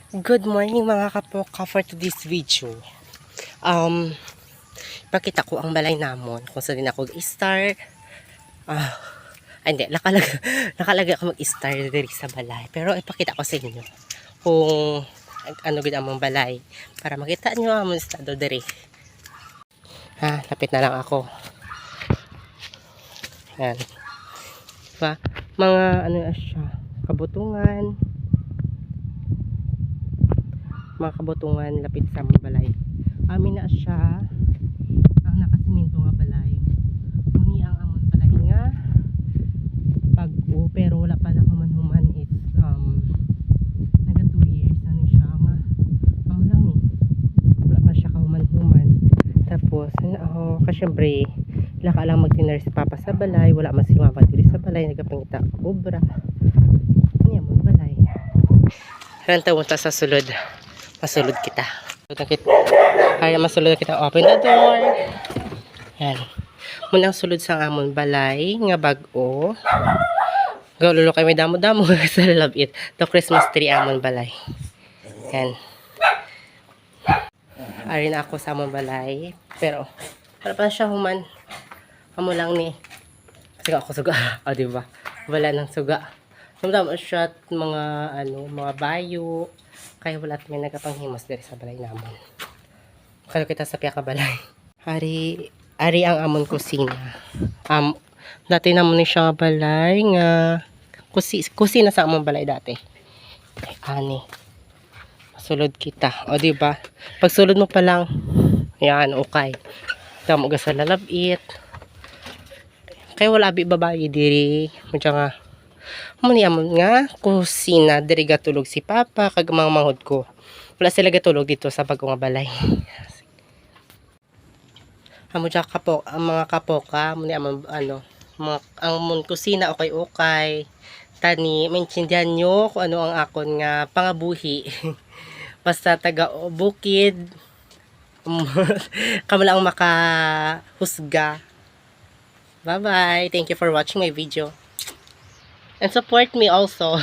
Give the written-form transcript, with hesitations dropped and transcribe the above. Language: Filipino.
Good morning mga kapoka, for today's video. Pakita ko ang balay namon kung saan din ako mag-start. Hindi, nakalagay ako mag-start diri sa balay. Pero ipakita ko sa inyo kung ano gid among balay para makita nyo ang estado diri. Lapit na lang ako. Yan. Diba? Mga ano na siya, kabutungan. Mga kabutungan lapit sa mga balay. Amin na siya ang nakasiminto nga balay. Muni ang amon balay nga pag-o, pero wala pa na human-human. It's naga 2 years na ni siya nga amo lang ni. Wala pa siya kahuman-human. Tapos kasyempre laka lang mag-dinner si Papa sa balay, wala man si Mama diri sa balay, nagapangita obra. Niya mo balay. Ranta mo ta sa sulod. Masulod kita. Kaya masulod kita. Open the door. Yan. Munang sulod sa amon balay nga bag-o. Gawlulo kay may damo-damo sa labit. To Christmas tree amon balay. Yan. Ari na ako sa amon balay. Pero wala pa siya human. Amo lang ni. Sige ako suga. O diba? Wala nang suga. Damo siya mga mga bayo. Kaya wala may nagapanghimos diri sa balay namon. Kaya kita sa piya ka balay. Ari ang amon kusina. Dati namon ni siya balay nga kusina sa amon balay dati. Ani. Masulod kita. O diba? Pag sulod mo pa lang, yan, okay. Damo ga sa lalabit. Kaya wala abi babae diri. Medyo nga muni amon nga kusina diri gatulog si Papa kag mga manghod ko. Wala sila gatulog dito sa bagong nga balay. Amo ja kapo ang mga kapoka muni amon mga ang mon kusina okay. Tani maintindihan nyo kung ano ang akon nga pangabuhi. Basta taga bukid. Kamo lang makahusga. Bye bye. Thank you for watching my video. And support me also.